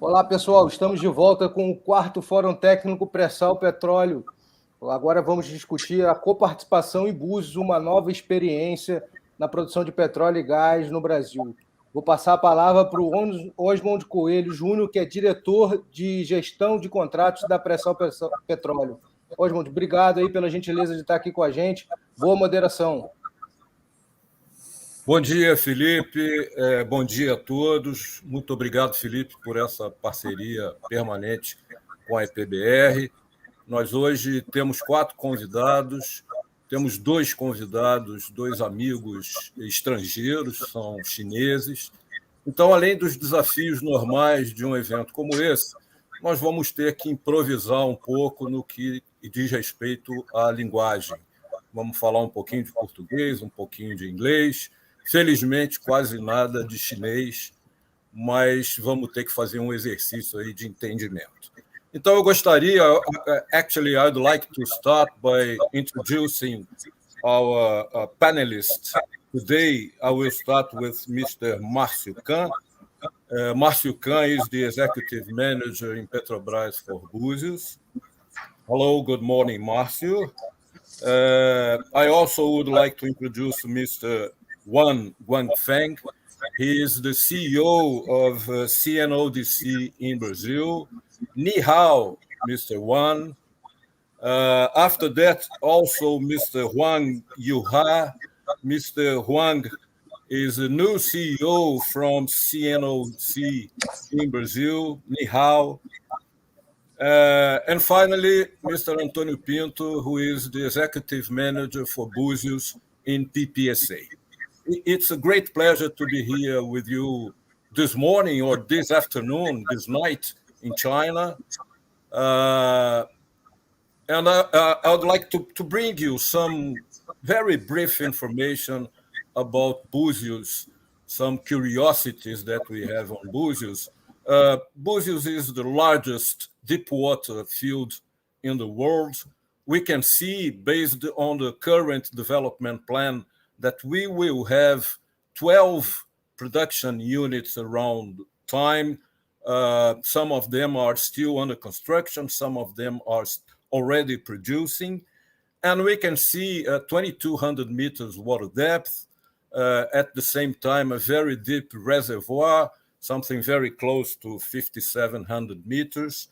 Olá, pessoal. Estamos de volta com o quarto Fórum Técnico Pré-Sal Petróleo. Agora vamos discutir a coparticipação em Búzios, uma nova experiência na produção de petróleo e gás no Brasil. Vou passar a palavra para o Osmond Coelho, Júnior, que é diretor de gestão de contratos da Pré-Sal Petróleo. Osmond, obrigado aí pela gentileza de estar aqui com a gente. Boa moderação. Bom dia, Felipe. Bom dia a todos. Muito obrigado, Felipe, por essa parceria permanente com a EPBR. Nós hoje temos 4 convidados, temos 2 convidados, 2 amigos estrangeiros, são chineses. Então, além dos desafios normais de um evento como esse, nós vamos ter que improvisar um pouco no que diz respeito à linguagem. Vamos falar um pouquinho de português, um pouquinho de inglês. Felizmente, quase nada de chinês, mas vamos ter que fazer um exercício aí de entendimento. Então, eu gostaria, actually, I'd like to start by introducing our panelists. Today, I will start with Mr. Marcio. Marcio is the Executive Manager in Petrobras for Búzios. Hello, good morning, Marcio. I also would like to introduce Mr. Huang. He is the CEO of CNODC in Brazil. Ni hao, Mr. Huang. After that, also Mr. Huang Yehua. Mr. Huang is the new CEO from CNOOC in Brazil. Ni hao. And finally, Mr. Antônio Pinto, who is the Executive Manager for Búzios in PPSA. It's a great pleasure to be here with you this morning or this afternoon, this night in China. And I would like to bring you some very brief information about Búzios, some curiosities that we have on Búzios. Búzios is the largest deepwater field in the world. We can see, based on the current development plan, that we will have 12 production units around time. Some of them are still under construction. Some of them are already producing. And we can see 2,200 meters water depth. At the same time, a very deep reservoir, something very close to 5,700 meters.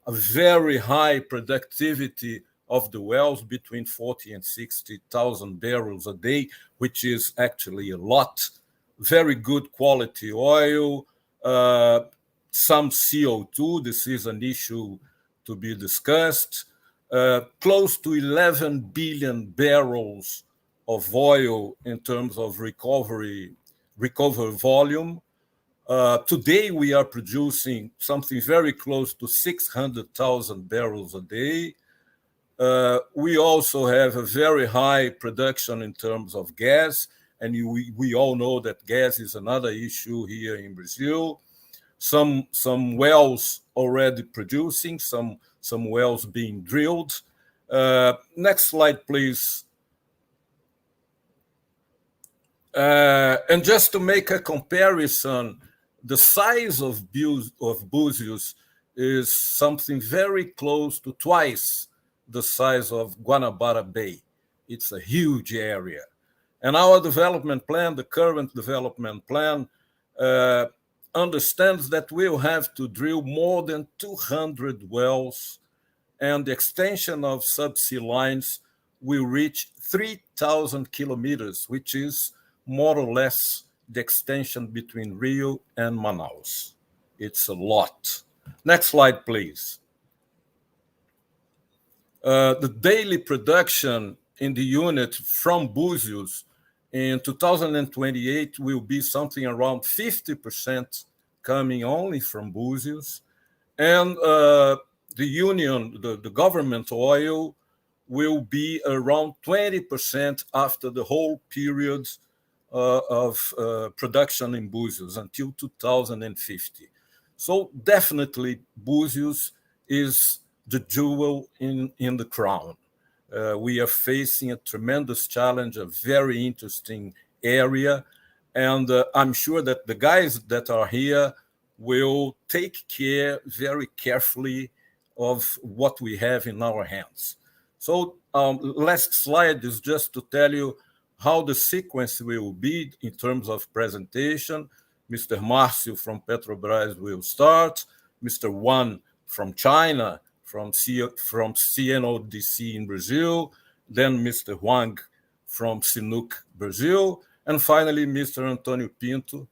A very high productivity of the wells, between 40 and 60,000 barrels a day, which is actually a lot. Very good quality oil, some CO2. This is an issue to be discussed. Close to 11 billion barrels of oil in terms of recovery volume. Today, we are producing something very close to 600,000 barrels a day. We also have a very high production in terms of gas, and we all know that gas is another issue here in Brazil. Some wells already producing, some wells being drilled. Next slide, please. And just to make a comparison, the size of Búzios is something very close to twice the size of Guanabara Bay. It's a huge area. And our development plan, the current development plan, understands that we'll have to drill more than 200 wells, and the extension of subsea lines will reach 3,000 kilometers, which is more or less the extension between Rio and Manaus. It's a lot. Next slide, please. The daily production in the unit from Búzios in 2028 will be something around 50% coming only from Búzios. And the union, the government oil, will be around 20% after the whole period of production in Búzios until 2050. So definitely Búzios is the jewel in the crown. We are facing a tremendous challenge, a very interesting area, and I'm sure that the guys that are here will take care very carefully of what we have in our hands. So last slide is just to tell you how the sequence will be in terms of presentation. Mr. Marcio from Petrobras will start, Mr. Huang from China, from CNODC in Brazil, then Mr. Huang from CNOOC Brazil, and finally Mr. Antonio Pinto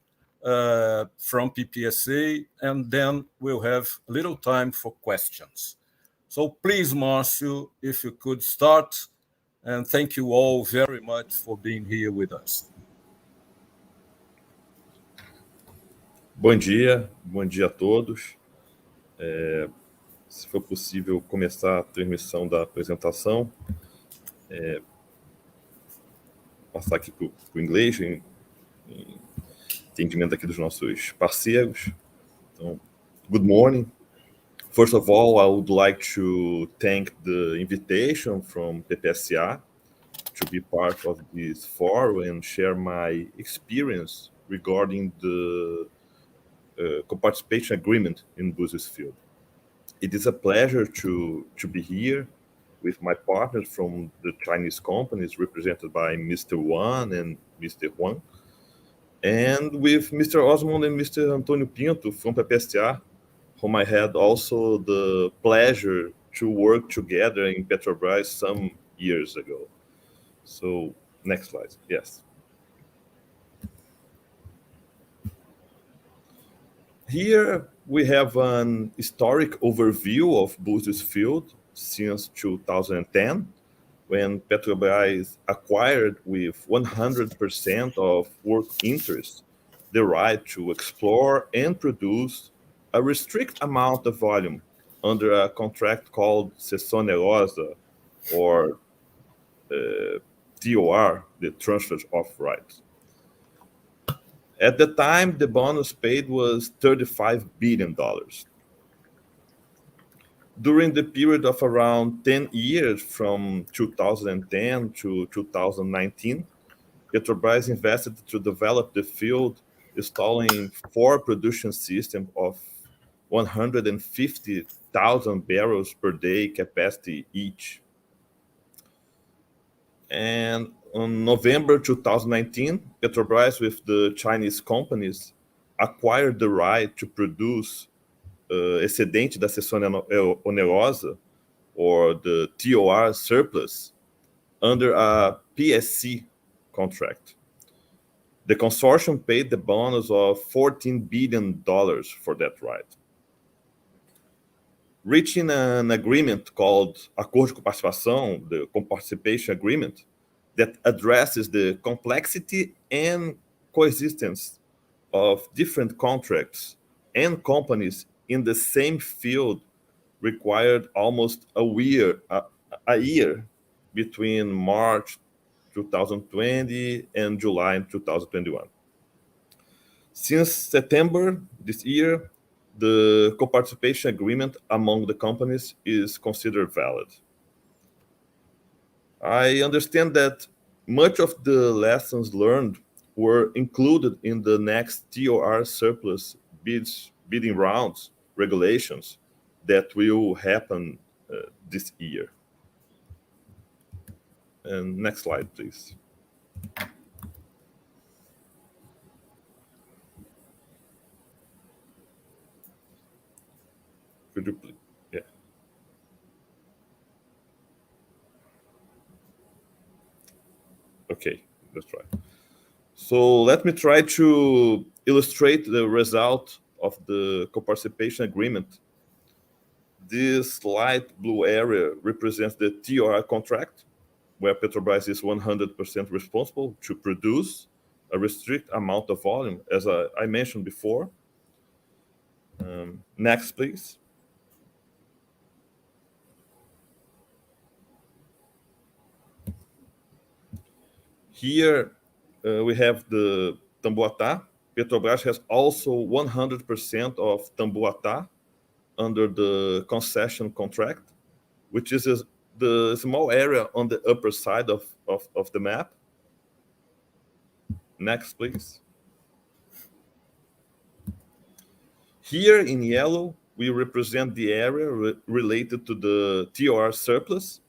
from PPSA, and then we'll have a little time for questions. So please, Marcio, if you could start, and thank you all very much for being here with us. Bom dia a todos. Se for possível começar a transmissão da apresentação, passar aqui para o inglês, em entendimento aqui dos nossos parceiros. Então, good morning. First of all, I would like to thank the invitation from PPSA to be part of this forum and share my experience regarding the Coparticipation agreement in Búzios field. It is a pleasure to be here with my partners from the Chinese companies represented by Mr. Huang and Mr. Huang, and with Mr. Osmond and Mr. Antonio Pinto from PPSA, whom I had also the pleasure to work together in Petrobras some years ago. So, next slide, yes. Here we have an historic overview of Búzios field since 2010, when Petrobras acquired with 100% of work interest the right to explore and produce a restricted amount of volume under a contract called Cessão Onerosa, or TOR, the Transfer of Rights. At the time, the bonus paid was $35 billion. During the period of around 10 years, from 2010 to 2019, Petrobras invested to develop the field, installing 4 production systems of 150,000 barrels per day capacity each. And on November 2019, Petrobras, with the Chinese companies, acquired the right to produce excedente da Cessão Onerosa, or the TOR surplus, under a PSC contract. The consortium paid the bonus of $14 billion for that right. Reaching an agreement called Acordo de Coparticipação, the Coparticipation Agreement, that addresses the complexity and coexistence of different contracts and companies in the same field, required almost a year between March 2020 and July 2021. Since September this year, the coparticipation agreement among the companies is considered valid. I understand that much of the lessons learned were included in the next TOR surplus bidding rounds regulations that will happen this year. And next slide, please. Could you please? Yeah. Okay, that's right. So let me try to illustrate the result of the coparticipation agreement. This light blue area represents the TOR contract, where Petrobras is 100% responsible to produce a restricted amount of volume, as I mentioned before. Next, please. Here we have the Tamboatá. Petrobras has also 100% of Tamboatá under the concession contract, which is the small area on the upper side of the map. Next, please. Here in yellow, we represent the area related to the TOR surplus.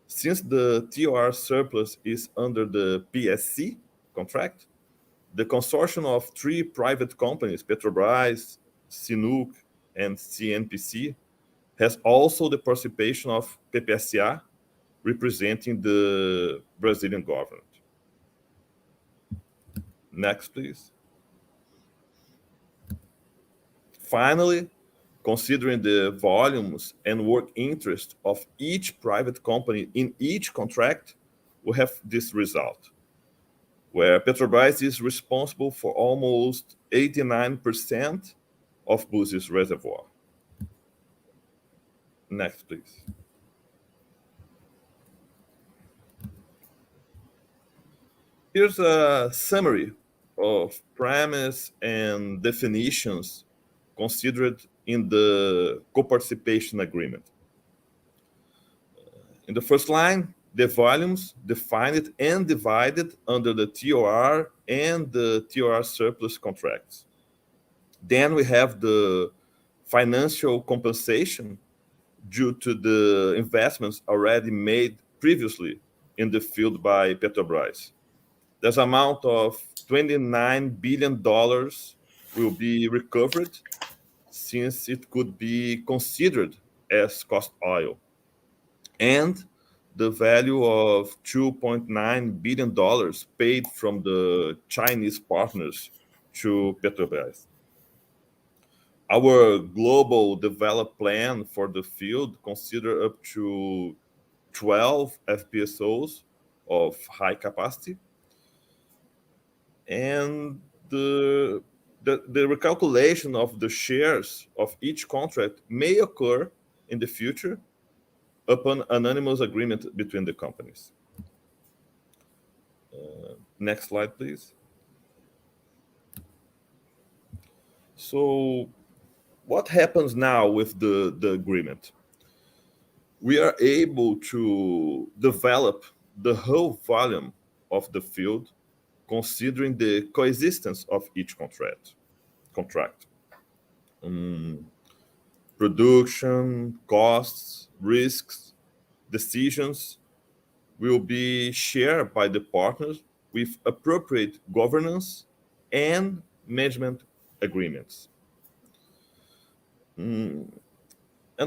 Since the TOR surplus is under the PSC contract, the consortium of 3 private companies, Petrobras, CNOOC, and CNPC, has also the participation of PPSA, representing the Brazilian government. Next, please. Finally, considering the volumes and work interest of each private company in each contract, we have this result, where Petrobras is responsible for almost 89% of Búzios reservoir. Next, please. Here's a summary of premise and definitions considered in the Coparticipation agreement. In the first line, the volumes defined and divided under the TOR and the TOR surplus contracts. Then we have the financial compensation due to the investments already made previously in the field by Petrobras. This amount of $29 billion will be recovered since it could be considered as cost oil. And the value of $2.9 billion paid from the Chinese partners to Petrobras. Our global development plan for the field consider up to 12 FPSOs of high capacity. And the recalculation of the shares of each contract may occur in the future upon anonymous agreement between the companies. Next slide, please. So what happens now with the agreement? We are able to develop the whole volume of the field considering the coexistence of each contract. Production, costs, risks, decisions will be shared by the partners with appropriate governance and management agreements. And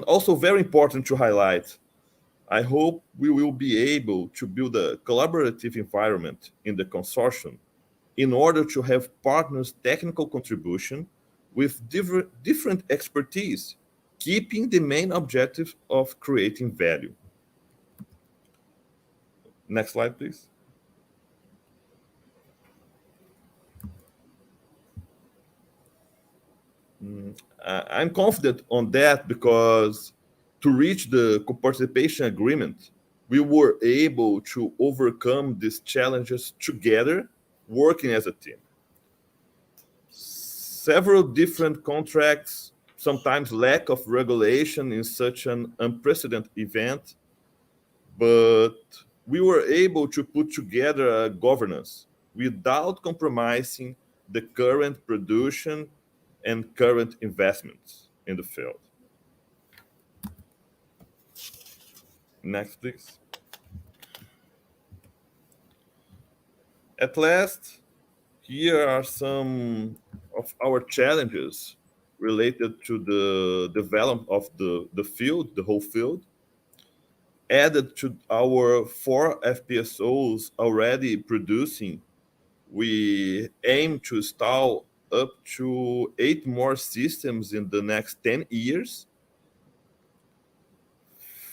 also very important to highlight, I hope we will be able to build a collaborative environment in the consortium in order to have partners' technical contribution with different expertise, keeping the main objective of creating value. Next slide, please. I'm confident on that because to reach the Coparticipation agreement, we were able to overcome these challenges together, working as a team. Several different contracts, sometimes lack of regulation in such an unprecedented event, but we were able to put together a governance without compromising the current production and current investments in the field. Next, please. At last, here are some of our challenges related to the development of the field, the whole field. Added to our 4 FPSOs already producing, we aim to install up to 8 more systems in the next 10 years.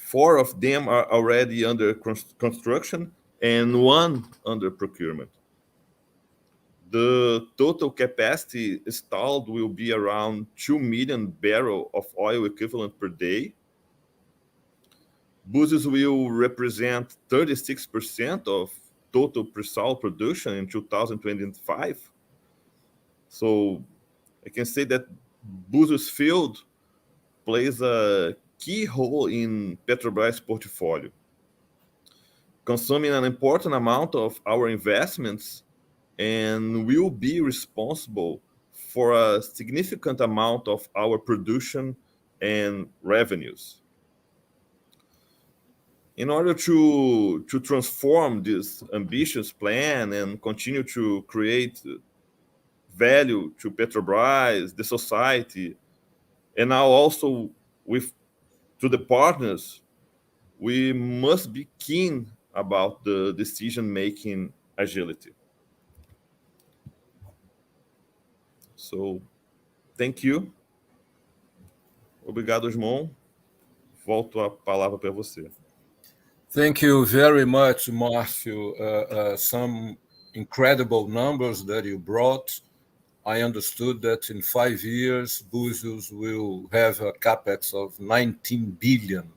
4 of them are already under construction and 1 under procurement. The total capacity installed will be around 2 million barrels of oil equivalent per day. Búzios will represent 36% of total pre-sal production in 2025. So I can say that Búzios field plays a key role in Petrobras' portfolio, consuming an important amount of our investments and will be responsible for a significant amount of our production and revenues. In order to transform this ambitious plan and continue to create value to Petrobras, the society, and now also to the partners, we must be keen about the decision-making agility. So, thank you. Obrigado, Osmond. Volto a palavra para você. Thank you very much, Marcio. Some incredible numbers that you brought. I understood that in 5 years, Búzios will have a capex of 19 billion,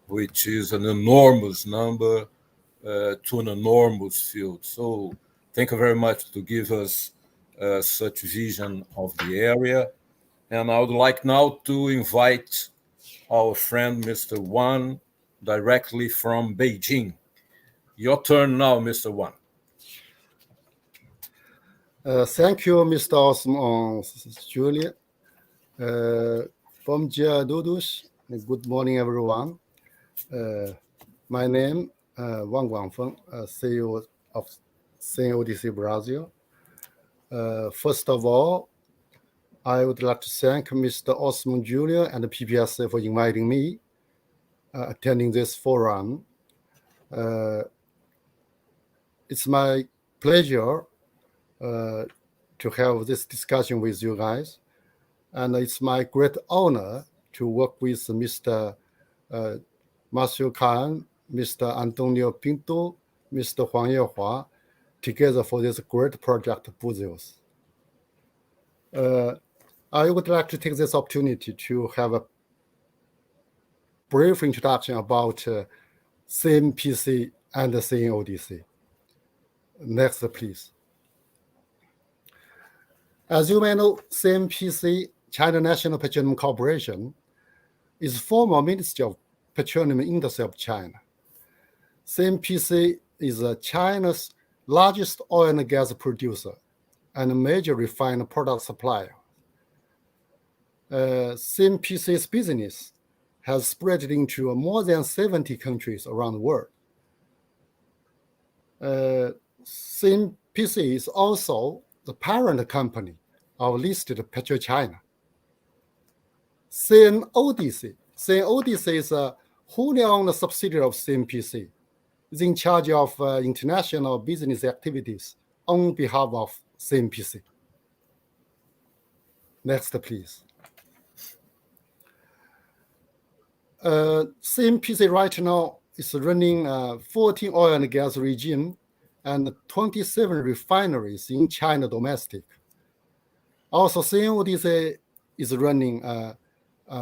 which is an enormous number to an enormous field. So thank you very much to give us such vision of the area. And I would like now to invite our friend, Mr. Huang, directly from Beijing. Your turn now, Mr. Huang. Thank you, Mr. Osmond, Julia. Bom dia, todos. Good morning, everyone. My name is Wang Guangfeng, CEO of CNODC Brazil. First of all, I would like to thank Mr. Osmond Júnior and the PPSA for inviting me attending this forum. It's my pleasure to have this discussion with you guys, and it's my great honor to work with Mr. Marcio, Mr. Antonio Pinto, Mr. Huang Yehua, together for this great project, Búzios. I would like to take this opportunity to have a brief introduction about CNPC and the CNODC. Next, please. As you may know, CNPC, China National Petroleum Corporation, is former Ministry of Petroleum Industry of China. CNPC is China's largest oil and gas producer and a major refined product supplier. CNPC's business has spread into more than 70 countries around the world. CNPC is also the parent company of listed PetroChina. CNODC is a wholly owned subsidiary of CNPC. It's in charge of international business activities on behalf of CNPC. Next, please. CNPC right now is running 14 oil and gas regions and 27 refineries in China domestic. Also, CNODC is running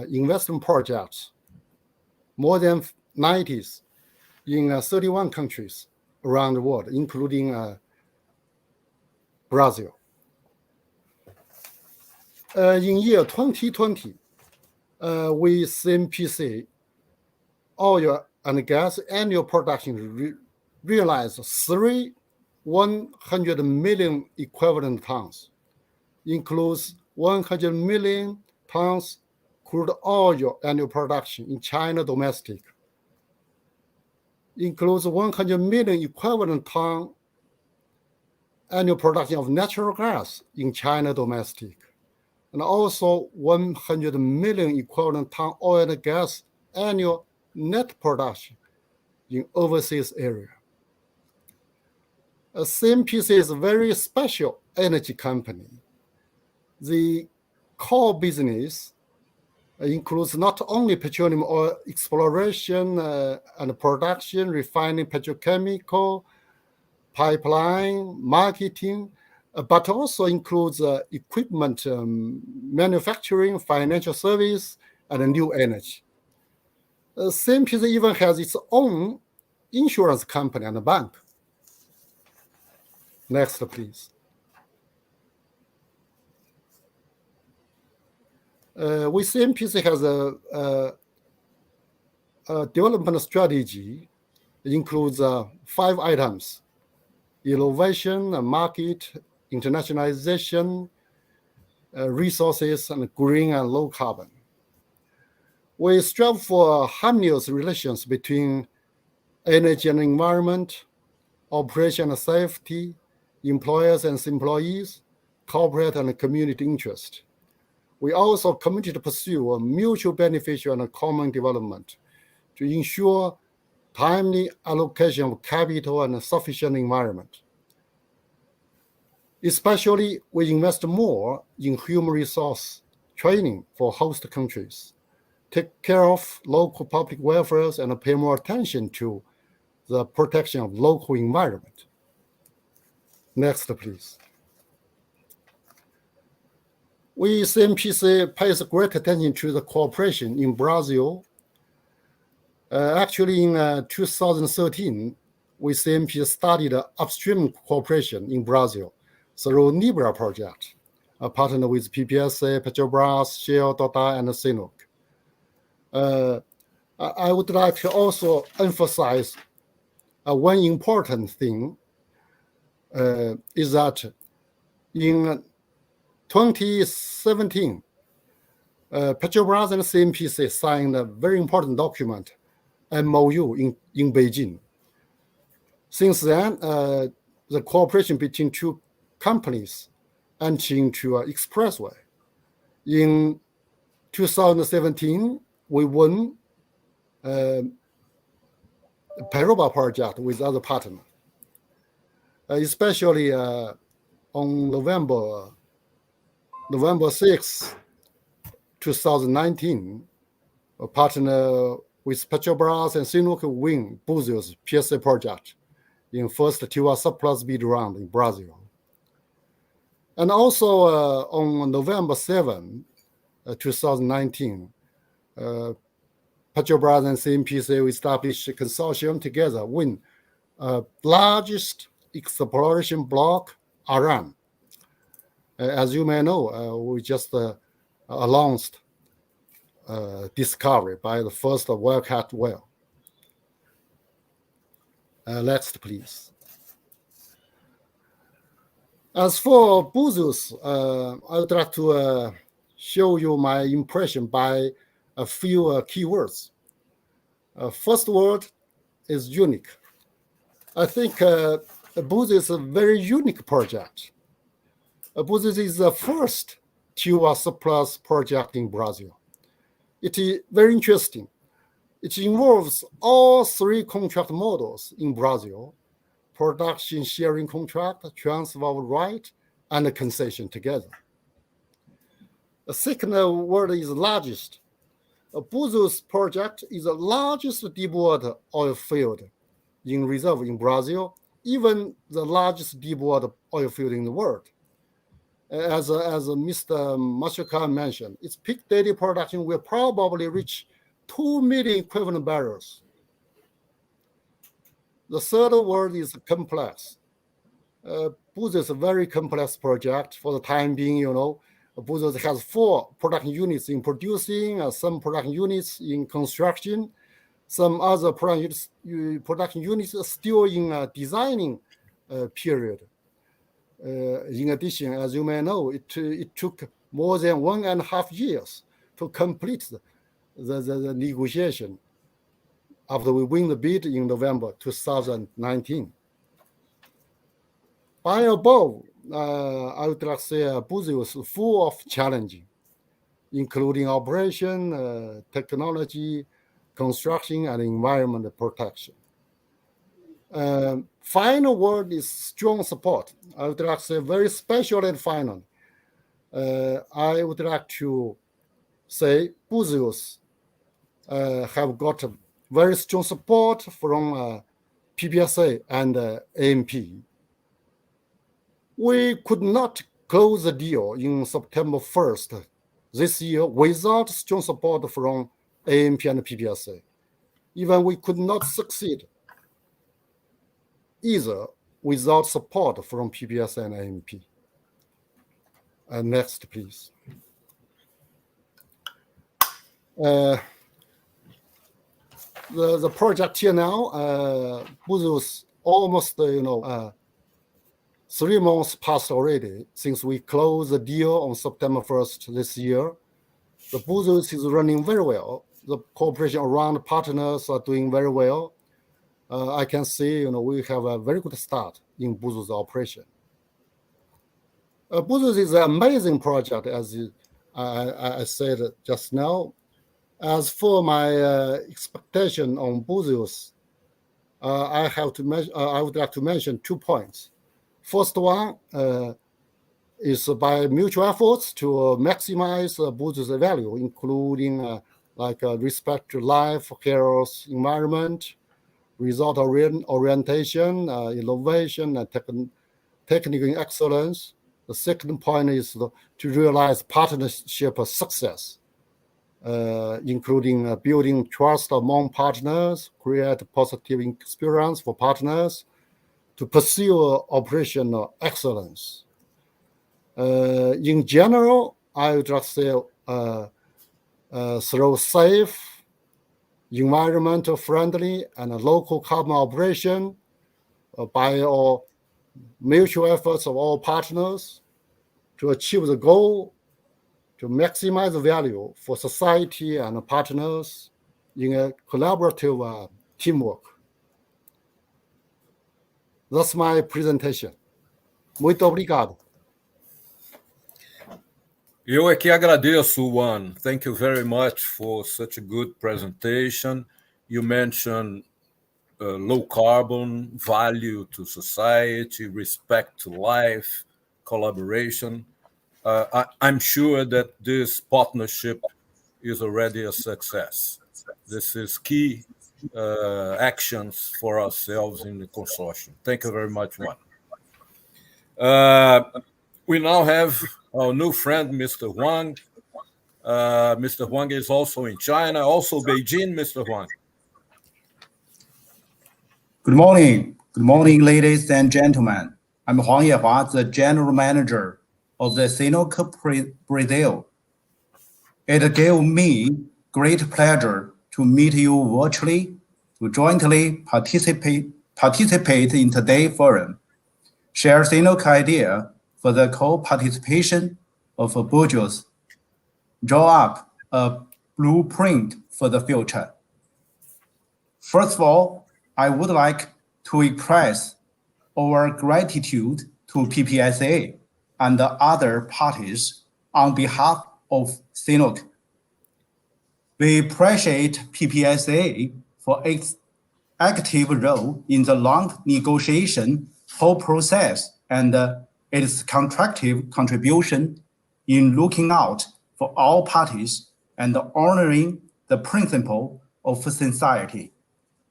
investment projects, more than 90 in 31 countries around the world, including Brazil. In year 2020, with CNPC, oil and gas annual production realized 100 million equivalent tons, includes 100 million tons crude oil annual production in China domestic, includes 100 million equivalent ton annual production of natural gas in China domestic, and also 100 million equivalent ton oil and gas annual net production in overseas area. CNPC is a very special energy company. The core business includes not only petroleum oil exploration and production, refining, petrochemical, pipeline, marketing, but also includes equipment, manufacturing, financial service, and new energy. CNPC even has its own insurance company and a bank. Next, please. With CNPC has a development strategy. It includes 5 items: innovation, market, internationalization, resources and green and low carbon. We strive for harmonious relations between energy and environment, operation and safety, employers and employees, corporate and community interest. We also committed to pursue a mutual beneficial and common development to ensure timely allocation of capital and sufficient environment. Especially, we invest more in human resource training for host countries, take care of local public welfare, and pay more attention to the protection of local environment. Next, please. We, CNPC, pays great attention to the cooperation in Brazil. Actually, in 2013, we CNPC started upstream cooperation in Brazil through Libra project, a partner with PPSA, Petrobras, Shell, Total, and CNOOC. I would like to also emphasize one important thing is that in 2017, Petrobras and CNPC signed a very important document, MOU, in Beijing. Since then, the cooperation between two companies entered into an expressway. In 2017, we won Petrobras project with other partners, especially on November 6, 2019, a partner with Petrobras and CNOOC win Búzios PSA project in first Yehua surplus bid round in Brazil. And also on November 7, 2019, Petrobras and CNPC established a consortium together, win largest exploration block, Aran. As you may know, we just announced discovery by the first Wildcat well. Next, please. As for Búzios, I would like to show you my impression by a few keywords. First word is unique. I think Búzios is a very unique project. Búzios is the first Yehua surplus project in Brazil. It is very interesting. It involves all three contract models in Brazil: production sharing contract, transfer of right, and concession together. The second word is largest. Búzios project is the largest deepwater oil field in reserve in Brazil, even the largest deepwater oil field in the world. As Mr. Marcio mentioned, its peak daily production will probably reach 2 million equivalent barrels. The third word is complex. Búzios is a very complex project. For the time being, Búzios has 4 production units in producing, some production units in construction, some other production units are still in designing period. In addition, as you may know, it took more than 1.5 years to complete the negotiation after we win the bid in November 2019. By above, I would like to say Búzios is full of challenges, including operation, technology, construction, and environmental protection. Final word is strong support. I would like to say very special and final. I would like to say Búzios have got very strong support from PPSA and AMP. We could not close the deal in September 1st this year without strong support from AMP and PPSA. Even we could not succeed either without support from PPSA and AMP. Next, please. The project here now, Búzios almost, 3 months passed already since we closed the deal on September 1st this year. The Búzios is running very well. The cooperation around partners are doing very well. I can see, we have a very good start in Búzios operation. Búzios is an amazing project, as I said just now. As for my expectation on Búzios, I would like to mention 2 points. First one is by mutual efforts to maximize Búzios' value, including respect to life, health, environment, result orientation, innovation, and technical excellence. The second point is to realize partnership success, including building trust among partners, create positive experience for partners, to pursue operational excellence. In general, I would just say through safe, environmental friendly, and local carbon operation by all mutual efforts of all partners to achieve the goal to maximize the value for society and partners in a collaborative teamwork. That's my presentation. Muito obrigado. Eu é que agradeço, Huang. Thank you very much for such a good presentation. You mentioned low carbon, value to society, respect to life, collaboration. I'm sure that this partnership is already a success. This is key actions for ourselves in the consortium. Thank you very much, Huang. We now have our new friend, Mr. Huang. Mr. Huang is also in China, also Beijing, Mr. Huang. Good morning. Good morning, ladies and gentlemen. I'm Huang Yehua, the General Manager of the CNOOC Brazil. It gave me great pleasure to meet you virtually, to jointly participate in today's forum, share CNOOC idea for the co-participation of Búzios, draw up a blueprint for the future. First of all, I would like to express our gratitude to PPSA and the other parties on behalf of CNOOC. We appreciate PPSA for its active role in the long negotiation whole process and its constructive contribution in looking out for all parties and honoring the principle of sincerity,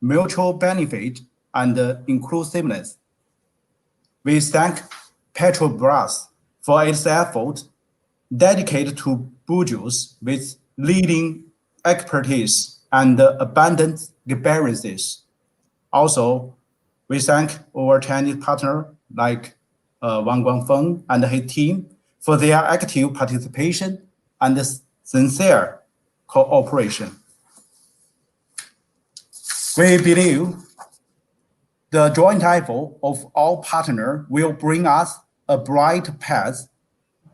mutual benefit, and inclusiveness. We thank Petrobras for its effort dedicated to Búzios with leading expertise and abundant experiences. Also, we thank our Chinese partner like Wang Guangfeng and his team for their active participation and sincere cooperation. We believe the joint effort of all partners will bring us a bright path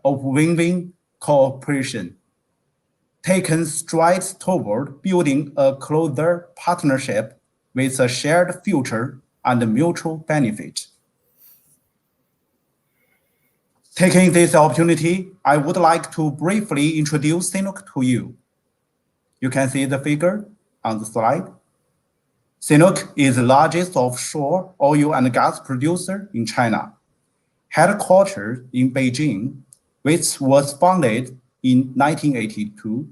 of win-win cooperation, taking strides toward building a closer partnership with a shared future and mutual benefit. Taking this opportunity, I would like to briefly introduce CNOOC to you. You can see the figure on the slide. CNOOC is the largest offshore oil and gas producer in China, headquartered in Beijing, which was founded in 1982.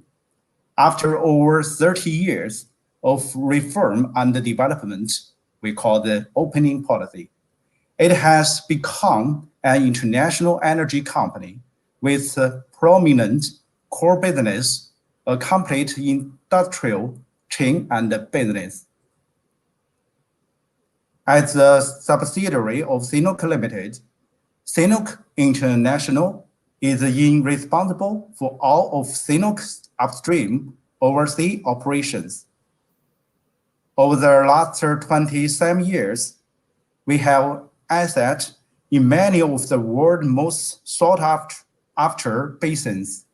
After over 30 years of reform and development, we call the opening policy, it has become an international energy company with a prominent core business, a complete industrial chain and business. As a subsidiary of CNOOC Limited, CNOOC International is responsible for all of CNOOC's upstream overseas operations. Over the last 27 years, we have assets in many of the world's most sought after basins.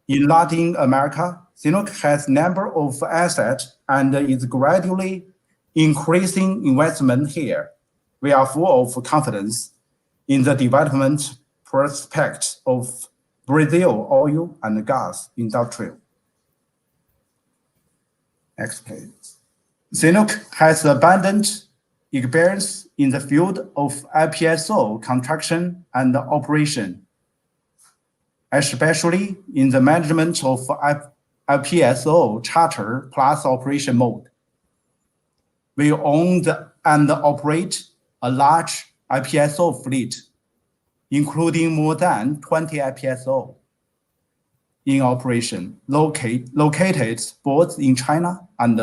In Latin America, CNOOC has a number of assets and is gradually increasing investment here. We are full of confidence in the development prospects of Brazil oil and gas industry. Next page. CNOOC has abundant experience in the field of FPSO construction and operation, especially in the management of FPSO charter plus operation mode. We own and operate a large FPSO fleet, including more than 20 FPSO in operation, located both in China and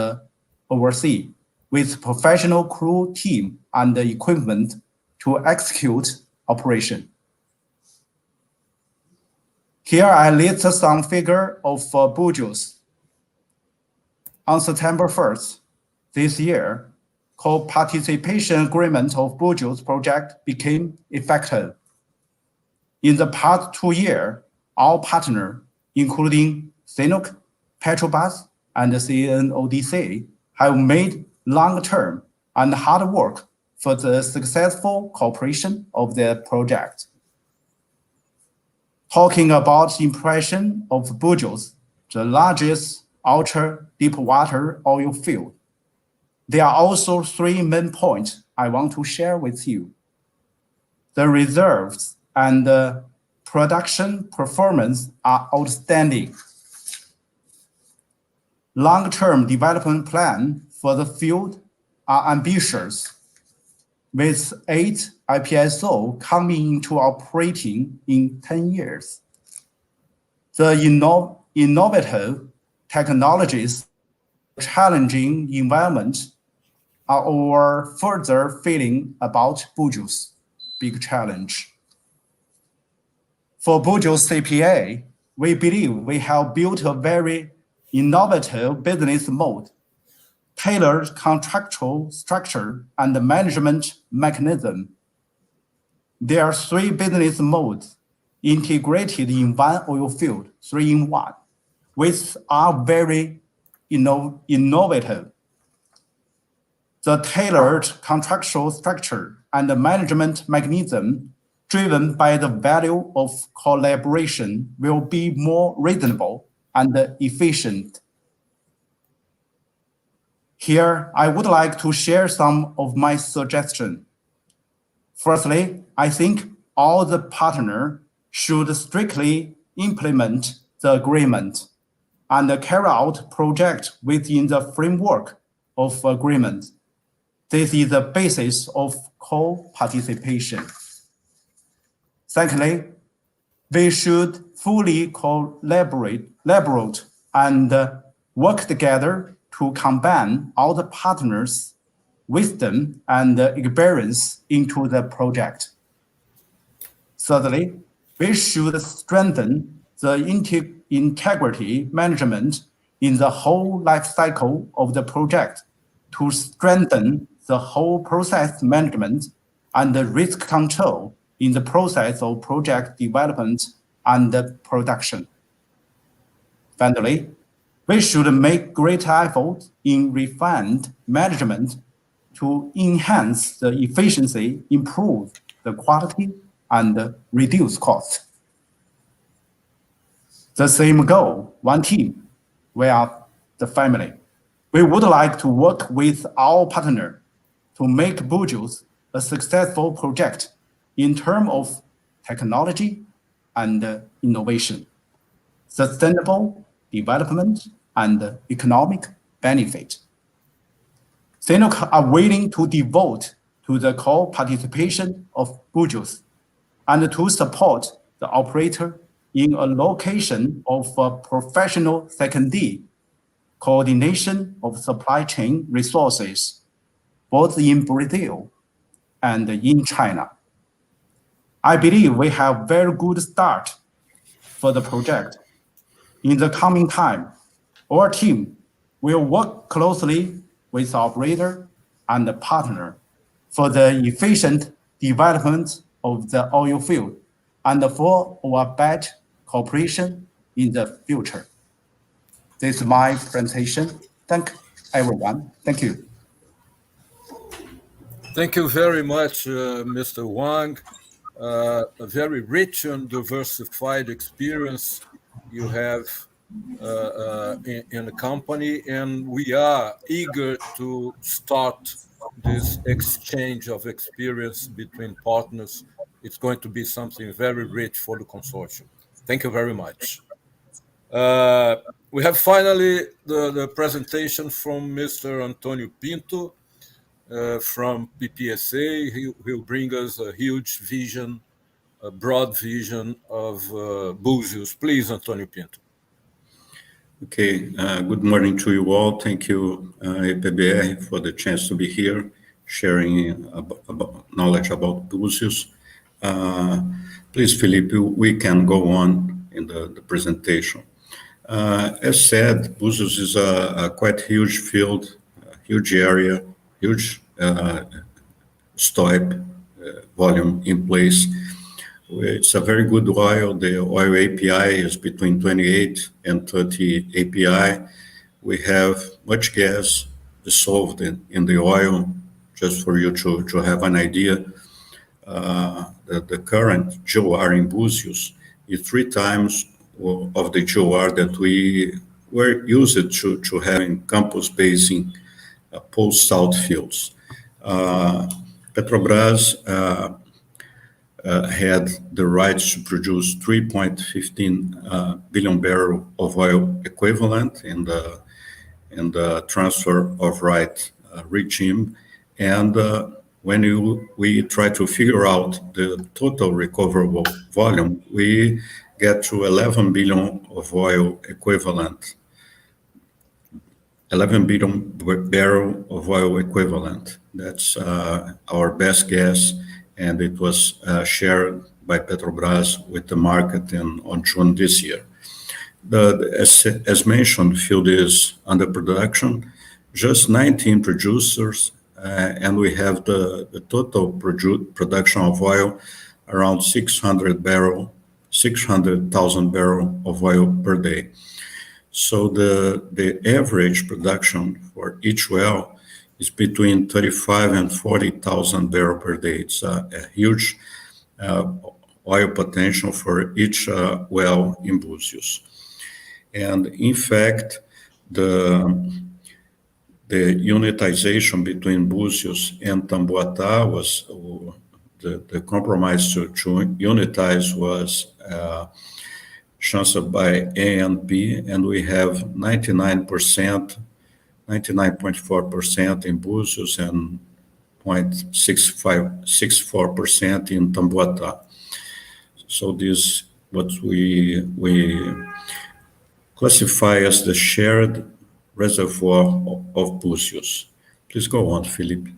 overseas, with professional crew team and equipment to execute operation. Here I list some figure of Búzios. On September 1st this year, co-participation agreement of Búzios project became effective. In the past 2 years, all partners, including CNOOC, Petrobras, and CNODC, have made long-term and hard work for the successful cooperation of the project. Talking about the impression of Búzios, the largest ultra-deepwater oil field, there are also 3 main points I want to share with you. The reserves and the production performance are outstanding. Long-term development plan for the field are ambitious, with 8 FPSO coming into operating in 10 years. The innovative technologies, challenging environment are our further feeling about Búzios' big challenge. For Búzios CPA, we believe we have built a very innovative business mode, tailored contractual structure, and management mechanism. There are 3 business modes integrated in one oil field, 3 in 1, which are very innovative. The tailored contractual structure and the management mechanism driven by the value of collaboration will be more reasonable and efficient. Here, I would like to share some of my suggestions. Firstly, I think all the partners should strictly implement the agreement and carry out projects within the framework of agreement. This is the basis of co-participation. Secondly, we should fully collaborate and work together to combine all the partners' wisdom and experience into the project. Thirdly, we should strengthen the integrity management in the whole life cycle of the project to strengthen the whole process management and the risk control in the process of project development and production. Finally, we should make great effort in refined management to enhance the efficiency, improve the quality, and reduce cost. The same goal, one team, we are the family. We would like to work with our partner to make Búzios a successful project in terms of technology and innovation, sustainable development, and economic benefit. CNOOC are willing to devote to the co-participation of Búzios and to support the operator in a location of a professional secondary coordination of supply chain resources, both in Brazil and in China. I believe we have very good start for the project. In the coming time, our team will work closely with the operator and the partner for the efficient development of the oil field and for our better cooperation in the future. This is my presentation. Thank everyone. Thank you. Thank you very much, Mr. Huang. A very rich and diversified experience you have in the company, and we are eager to start this exchange of experience between partners. It's going to be something very rich for the consortium. Thank you very much. We have finally the presentation from Mr. Antonio Pinto from PPSA. He will bring us a huge vision, a broad vision of Búzios. Please, Antonio Pinto. Okay, good morning to you all. Thank you, EPBR, for the chance to be here, sharing about knowledge about Búzios. Please, Felipe, we can go on in the presentation. As said, Búzios is a quite huge field, huge area, huge STOIP volume in place. It's a very good oil. The oil API is between 28 and 30 API. We have much gas dissolved in the oil. Just for you to have an idea, the current GOR in Búzios is 3 times of the GOR that we were used to have in Campos Basin post-salt fields. Petrobras had the rights to produce 3.15 billion barrels of oil equivalent in the transfer of right regime. And when we try to figure out the total recoverable volume, we get to 11 billion of oil equivalent, 11 billion barrel of oil equivalent. That's our best guess, and it was shared by Petrobras with the market on June this year. As mentioned, field is under production, just 19 producers, and we have the total production of oil around 600,000 barrels of oil per day. So the average production for each well is between 35 and 40,000 barrels per day. It's a huge oil potential for each well in Búzios. And in fact, the unitization between Búzios and Tamboatá was the compromise to unitize was chancelled by ANP, and we have 99.4% in Búzios and 0.64% in Tamboatá. So this what we classify as the shared reservoir of Búzios. Please go on, Felipe.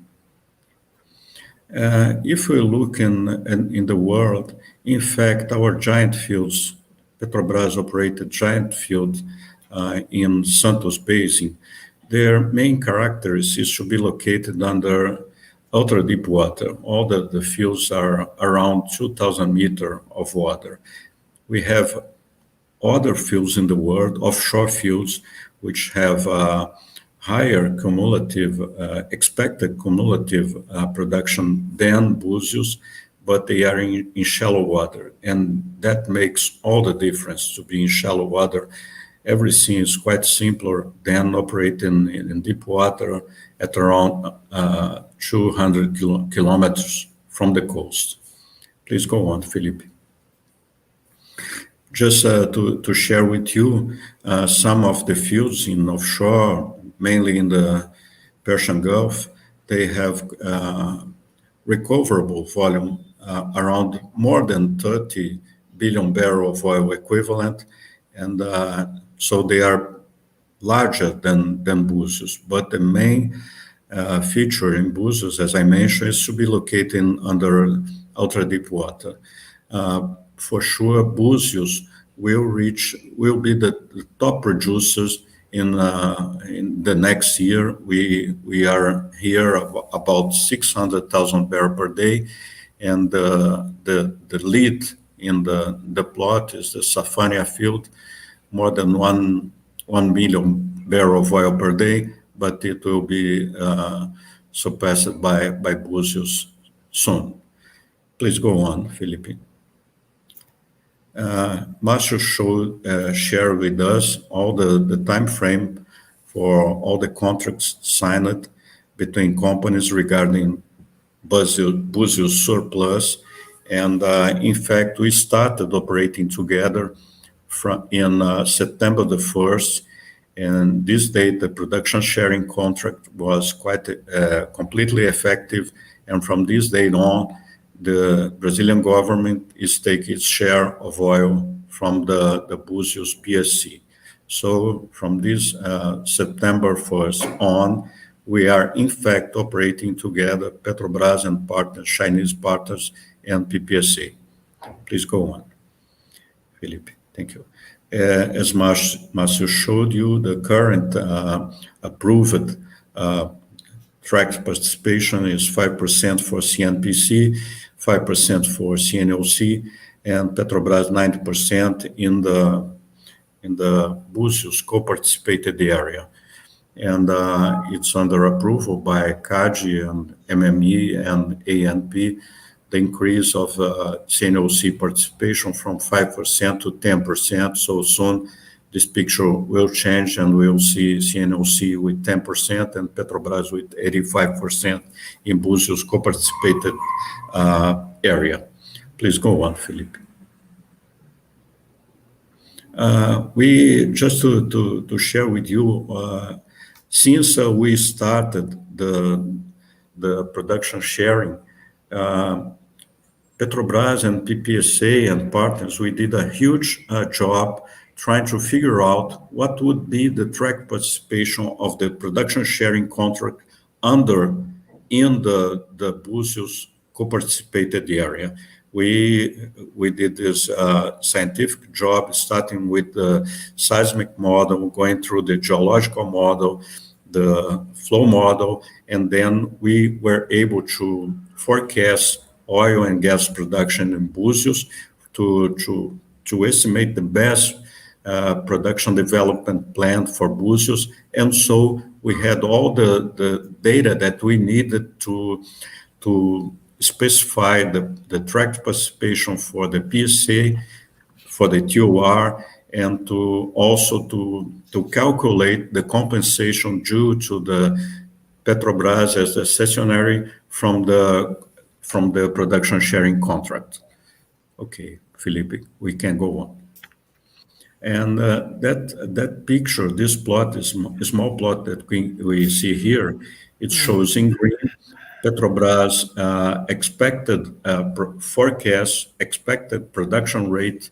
If we look in the world, in fact, our giant fields, Petrobras operated giant field in Santos Basin, their main characteristic is to be located under ultra deep water. All the fields are around 2,000 meters of water. We have other fields in the world, offshore fields, which have higher cumulative, expected cumulative production than Búzios, but they are in shallow water. And that makes all the difference to be in shallow water. Everything is quite simpler than operating in deep water at around 200 kilometers from the coast. Please go on, Felipe. Just to share with you some of the fields in offshore, mainly in the Persian Gulf, they have recoverable volume around more than 30 billion barrels of oil equivalent, and so they are larger than Búzios. But the main feature in Búzios, as I mentioned, is to be located under ultra deep water. For sure, Búzios will be the top producers in the next year. We are here about 600,000 barrels per day, and the lead in the plot is the Safania field, more than 1 million barrel of oil per day, but it will be surpassed by Búzios soon. Please go on, Felipe. Marcio shared with us all the time frame for all the contracts signed between companies regarding Búzios surplus, and in fact, we started operating together in September the 1st, and this date, the production sharing contract was quite completely effective, and from this date on, the Brazilian government is taking its share of oil from the Búzios PSC. So from this September 1st on, we are in fact operating together, Petrobras and partners, Chinese partners, and PPSA. Please go on, Felipe. Thank you. As Marcio showed you, the current approved tracked participation is 5% for CNPC, 5% for CNOOC, and Petrobras 90% in the Búzios co-participated area. And it's under approval by CADE and MME and ANP, the increase of CNOOC participation from 5% to 10%. So soon this picture will change and we'll see CNOOC with 10% and Petrobras with 85% in Búzios co-participated area. Please go on, Felipe. We just to share with you, since we started the production sharing, Petrobras and PPSA and partners, we did a huge job trying to figure out what would be the track participation of the production sharing contract in the Búzios co-participated area. We did this scientific job, starting with the seismic model, going through the geological model, the flow model, and then we were able to forecast oil and gas production in Búzios to estimate the best production development plan for Búzios. And so we had all the data that we needed to specify the track participation for the PSA, for the TOR, and to also to calculate the compensation due to the Petrobras as the cessionary from the production sharing contract. Okay, Felipe, we can go on. And that picture, this plot, is a small plot that we see here. It shows in green Petrobras expected forecast, expected production rate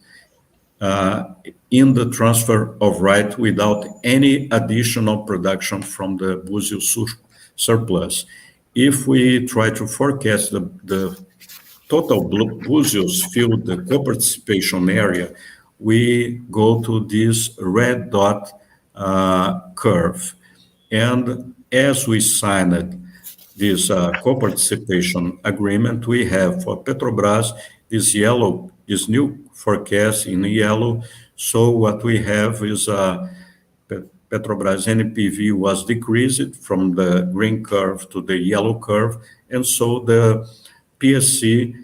in the transfer of right without any additional production from the Búzios surplus. If we try to forecast the total Búzios field, the co-participation area, we go to this red dot curve. And as we signed this co-participation agreement, we have for Petrobras this yellow, this new forecast in yellow. So what we have is Petrobras NPV was decreased from the green curve to the yellow curve, and so the PSC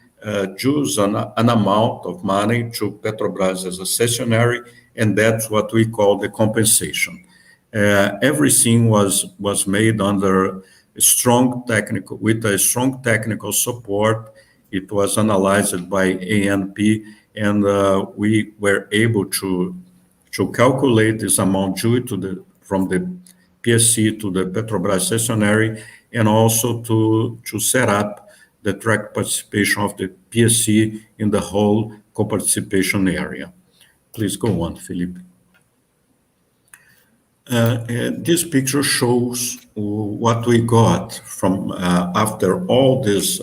choose an amount of money to Petrobras as a cessionary, and that's what we call the compensation. Everything was made under a strong technical support. It was analyzed by ANP, and we were able to calculate this amount due from the PSC to the Petrobras cessionary, and also to set up the track participation of the PSC in the whole co-participation area. Please go on, Felipe. This picture shows what we got from after all this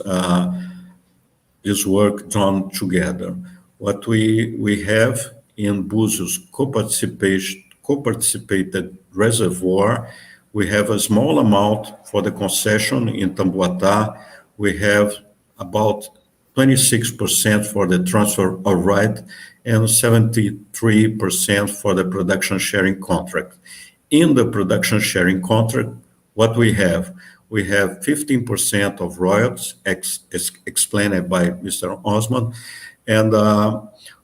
work done together. What we have in Búzios co-participated reservoir, we have a small amount for the concession in Tamboatá. We have about 26% for the transfer of right, and 73% for the production sharing contract. In the production sharing contract, what we have 15% of royalties, explained by Mr. Osmond, and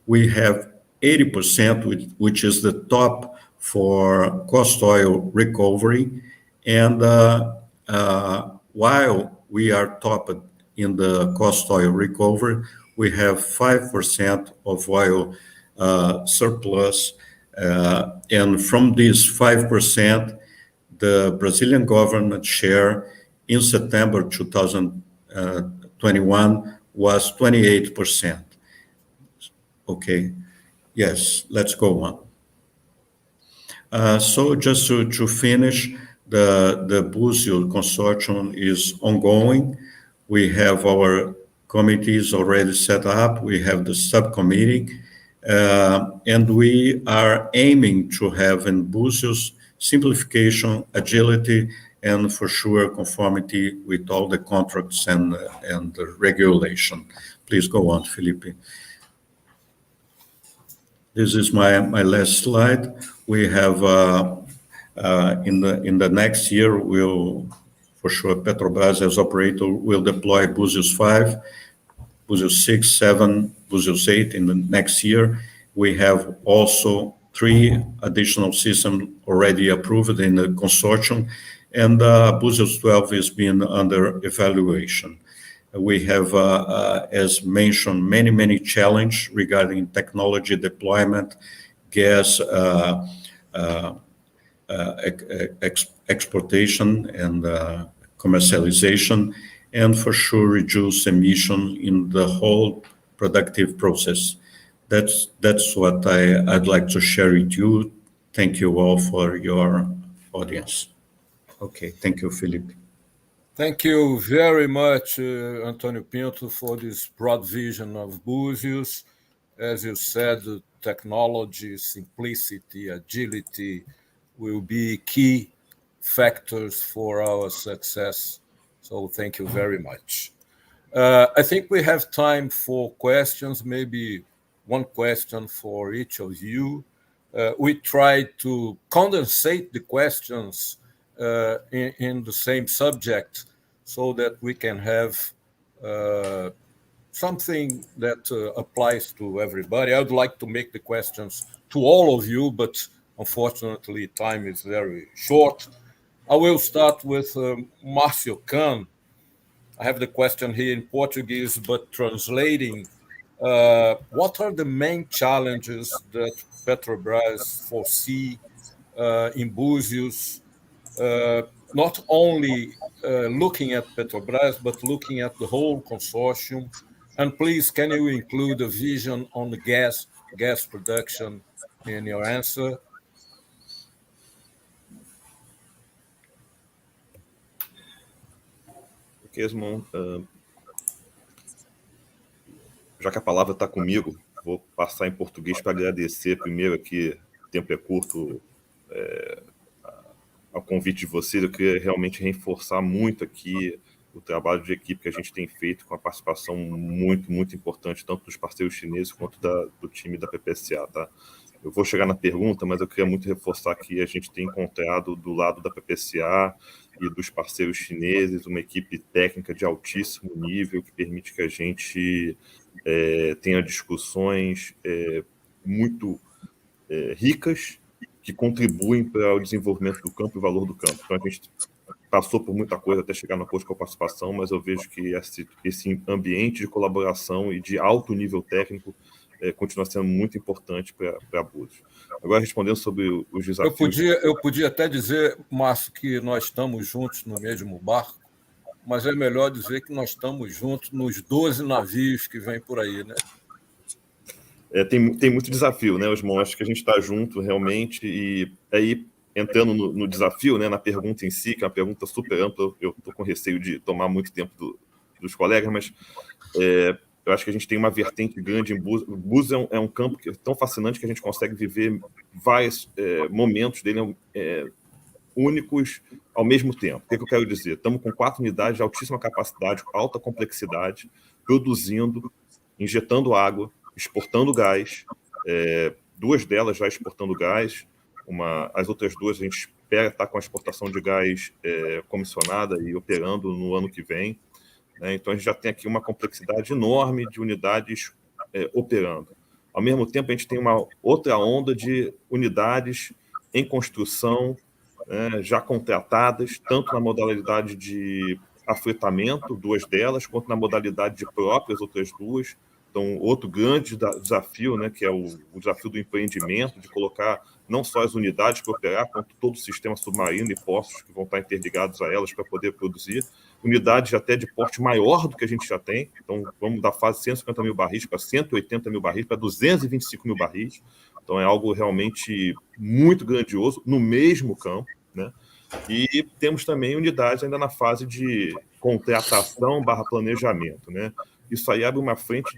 we have 80%, which is the top for cost oil recovery. And while we are top in the cost oil recovery, we have 5% of oil surplus. And from this 5%, the Brazilian government share in September 2021 was 28%. Okay, yes, let's go on. So just to finish, the Búzios consortium is ongoing. We have our committees already set up. We have the subcommittee, and we are aiming to have in Búzios simplification, agility, and for sure conformity with all the contracts and the regulation. Please go on, Felipe. This is my last slide. We have in the next year, we'll for sure Petrobras as operator will deploy Búzios 5, Búzios 6, 7, Búzios 8 in the next year. We have also 3 additional systems already approved in the consortium, and Búzios 12 is being under evaluation. We have, as mentioned, many challenges regarding technology deployment, gas exportation and commercialization, and for sure reduce emission in the whole productive process. That's what I'd like to share with you. Thank you all for your audience. Okay, thank you, Felipe. Thank you very much, Antonio Pinto, for this broad vision of Búzios. As you said, technology, simplicity, agility will be key factors for our success. So thank you very much. I think we have time for questions, maybe one question for each of you. We tried to condensate the questions in the same subject so that we can have something that applies to everybody. I would like to make the questions to all of you, but unfortunately, time is very short. I will start with Marcio Can. I have the question here in Portuguese, but translating. What are the main challenges that Petrobras foresee in Búzios, not only looking at Petrobras, but looking at the whole consortium? And please, can you include a vision on the gas production in your answer? Ok, Osmond. Já que a palavra está comigo, vou passar em português para agradecer primeiro aqui, o tempo é curto, ao convite de vocês. Eu queria realmente reforçar muito aqui o trabalho de equipe que a gente tem feito, com a participação muito importante, tanto dos parceiros chineses quanto do time da PPSA, tá? Eu vou chegar na pergunta, mas eu queria muito reforçar que a gente tem encontrado do lado da PPSA e dos parceiros chineses uma equipe técnica de altíssimo nível que permite que a gente tenha discussões muito ricas que contribuem para o desenvolvimento do campo e o valor do campo. Então, a gente passou por muita coisa até chegar no acordo de coparticipação, mas eu vejo que esse ambiente de colaboração e de alto nível técnico continua sendo muito importante para Búzios. Agora, respondendo sobre os desafios... Eu podia até dizer, Marcio, que nós estamos juntos no mesmo barco, mas é melhor dizer que nós estamos juntos nos 12 navios que vêm por aí, né? Tem muito desafio, né, Osmond? Acho que a gente está junto realmente, e aí, entrando no desafio, né, na pergunta em si, que é uma pergunta super ampla, eu estou com receio de tomar muito tempo dos colegas, mas eu acho que a gente tem uma vertente grande em Búzios. Búzios é um campo que é tão fascinante que a gente consegue viver vários momentos dele únicos ao mesmo tempo. O que eu quero dizer? Estamos com 4 unidades de altíssima capacidade, alta complexidade, produzindo, injetando água, exportando gás, 2 delas já exportando gás, as outras 2 a gente espera estar com a exportação de gás comissionada e operando no ano que vem, né? Então a gente já tem aqui uma complexidade enorme de unidades operando. Ao mesmo tempo, a gente tem uma outra onda de unidades em construção, já contratadas, tanto na modalidade de afretamento, 2 delas, quanto na modalidade de próprias, outras 2. Então, outro grande desafio, né, que é o desafio do empreendimento, de colocar não só as unidades para operar, quanto todo o sistema submarino e postos que vão estar interligados a elas para poder produzir. Unidades até de porte maior do que a gente já tem. Então, vamos da fase 150 mil barris para 180 mil barris, para 225 mil barris. Então, é algo realmente muito grandioso no mesmo campo, né? E temos também unidades ainda na fase de contratação / planejamento, né? Isso aí abre uma frente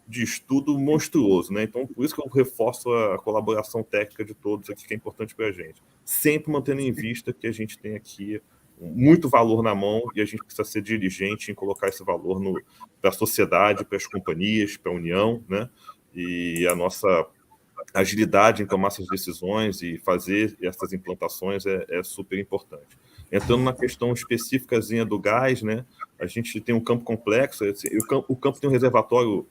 de estudo monstruoso, né? Então, por isso que eu reforço a colaboração técnica de todos aqui, que é importante para a gente. Sempre mantendo em vista que a gente tem aqui muito valor na mão e a gente precisa ser diligente em colocar esse valor para a sociedade, para as companhias, para a União, né? E a nossa agilidade em tomar essas decisões e fazer essas implantações é super importante. Entrando na questão específicazinha do gás, né? A gente tem um campo complexo, o campo tem um reservatório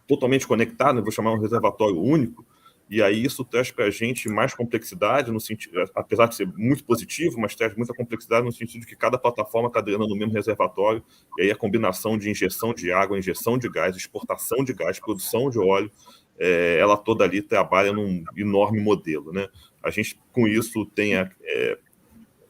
totalmente conectado, né? Vou chamar um reservatório único, e aí isso traz para a gente mais complexidade, no sentido, apesar de ser muito positivo, mas traz muita complexidade no sentido de que cada plataforma está drenando no mesmo reservatório, e aí a combinação de injeção de água, injeção de gás, exportação de gás, produção de óleo, ela toda ali trabalha num enorme modelo, né? A gente, com isso, tem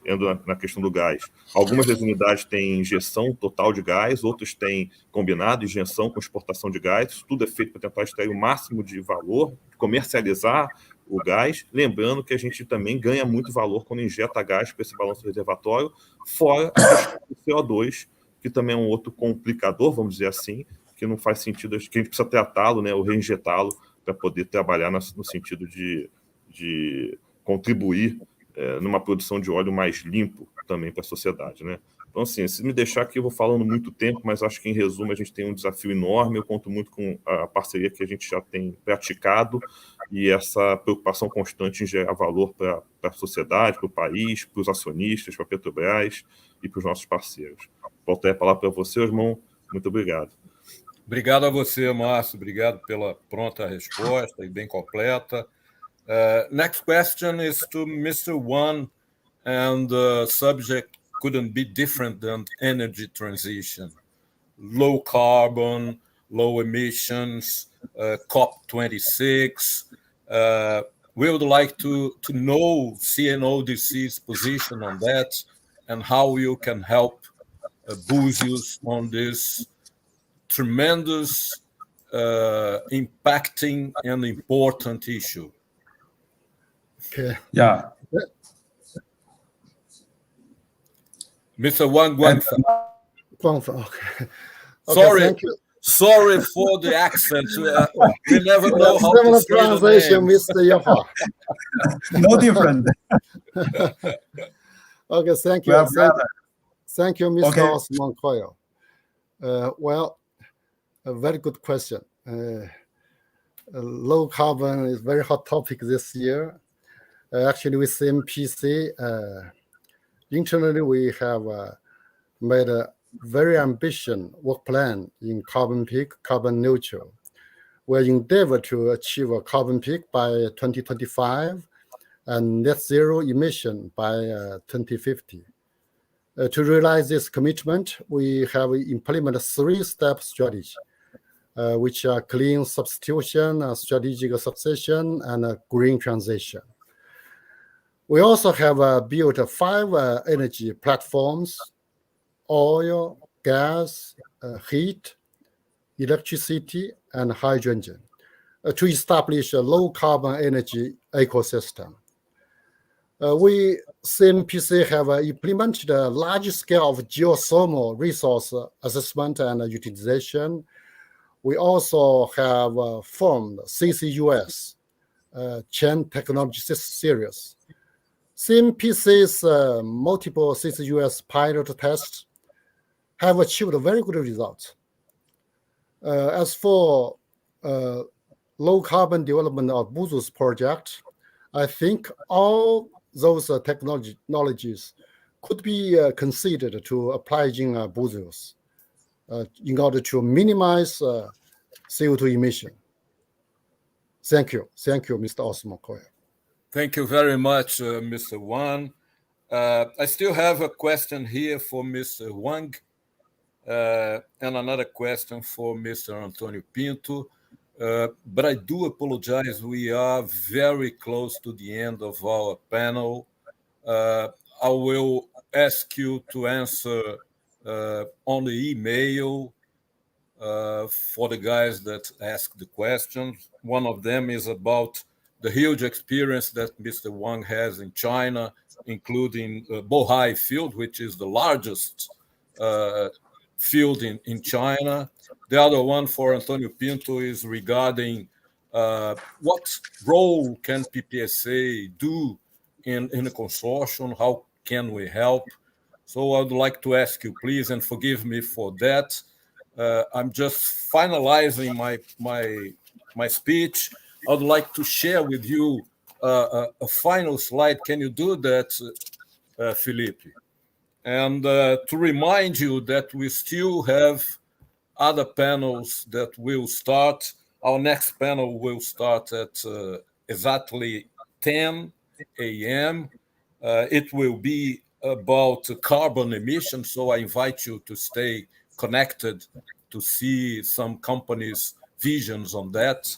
indo na questão do gás. Algumas das unidades têm injeção total de gás, outras têm combinado, injeção com exportação de gás. Isso tudo é feito para tentar extrair o máximo de valor, comercializar o gás. Lembrando que a gente também ganha muito valor quando injeta gás para esse balanço reservatório, fora a questão do CO2, que também é um outro complicador, vamos dizer assim, que não faz sentido, que a gente precisa tratá-lo, né, ou reinjetá-lo, para poder trabalhar no sentido de contribuir numa produção de óleo mais limpo também para a sociedade, né? Então, assim, se me deixar aqui, eu vou falando muito tempo, mas acho que, em resumo, a gente tem um desafio enorme. Eu conto muito com a parceria que a gente já tem praticado e essa preocupação constante em gerar valor para a sociedade, para o país, para os acionistas, para a Petrobras e para os nossos parceiros. Volto a palavra para você, irmão. Muito obrigado. Obrigado a você, Marcio. Obrigado pela pronta resposta e bem completa. Next question is to Mr. Huang, and the subject couldn't be different than energy transition. Low carbon, low emissions, COP26. We would like to know CNODC's position on that and how you can help Búzios on this tremendous, impacting and important issue. Okay. Yeah. Mr. Huang Guangfa. Guangfa, okay. Sorry, thank you. sorry for the accent. We never know how to say pronunciation, the Mr. Yehua. No different. Okay, thank you. Thank you, Mr. Osmond Coelho. Well, a very good question. Low carbon is a very hot topic this year. Actually, with MPC, internally we have made a very ambitious work plan in carbon peak, carbon neutral. We endeavor to achieve a carbon peak by 2025 and net zero emission by 2050. To realize this commitment, we have implemented 3-step strategy, which are clean substitution, strategic succession, and green transition. We also have built 5 energy platforms: oil, gas, heat, electricity, and hydrogen, to establish a low-carbon energy ecosystem. We, CNPC, have implemented a large scale of geothermal resource assessment and utilization. We also have formed CCUS, Chain Technology Series. CNPC's multiple CCUS pilot tests have achieved very good results. As for low carbon development of Búzios project, I think all those technologies could be considered to applying Búzios in order to minimize CO2 emission. Thank you, Mr. Osmond Coelho. Thank you very much, Mr. Huang. I still have a question here for Mr. Huang and another question for Mr. Antonio Pinto. But I do apologize. We are very close to the end of our panel. I will ask you to answer on the email for the guys that ask the questions. One of them is about the huge experience that Mr. Huang has in China, including Bohai field, which is the largest field in China. The other one for Antonio Pinto is regarding what role can PPSA do in a consortium? How can we help? So I'd like to ask you, please, and forgive me for that. I'm just finalizing my speech. I'd like to share with you a final slide. Can you do that, Felipe? And to remind you that we still have other panels that will start. Our next panel will start at exactly 10 a.m. It will be about carbon emissions, so I invite you to stay connected to see some companies' visions on that.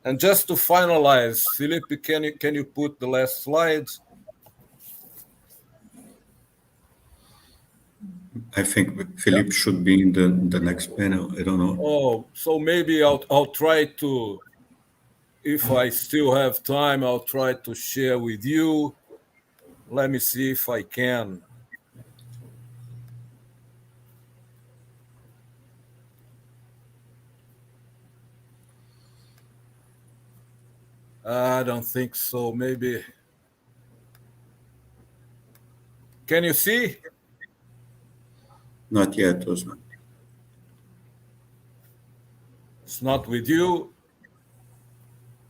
And just to finalize, Felipe, can you put the last slide? I think Philippe should be in the next panel. I don't know. Oh, so maybe I'll try to, if I still have time, I'll try to share with you. Let me see if I can. I don't think so. Maybe. Can you see? Not yet, Osmond. It's not with you.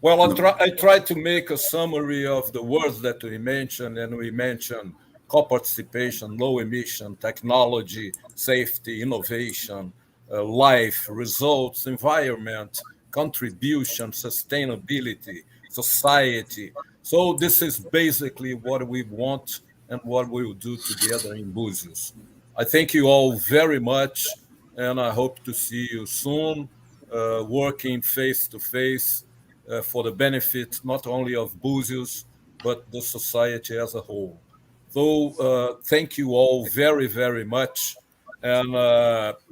Well, I tried to make a summary of the words that we mentioned, and we mentioned coparticipation, low emission, technology, safety, innovation, life, results, environment, contribution, sustainability, society. So this is basically what we want and what we will do together in Búzios. I thank you all very much, and I hope to see you soon, working face-to-face for the benefit not only of Búzios, but the society as a whole. So thank you all very, very much, and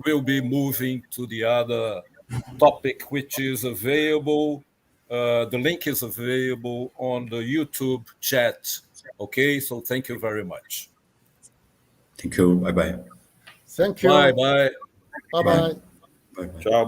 we'll be moving to the other topic, which is available. The link is available on the YouTube chat. Okay, so thank you very much. Thank you. Bye-bye. Thank you. Bye-bye. Bye-bye. Bye-bye. Ciao.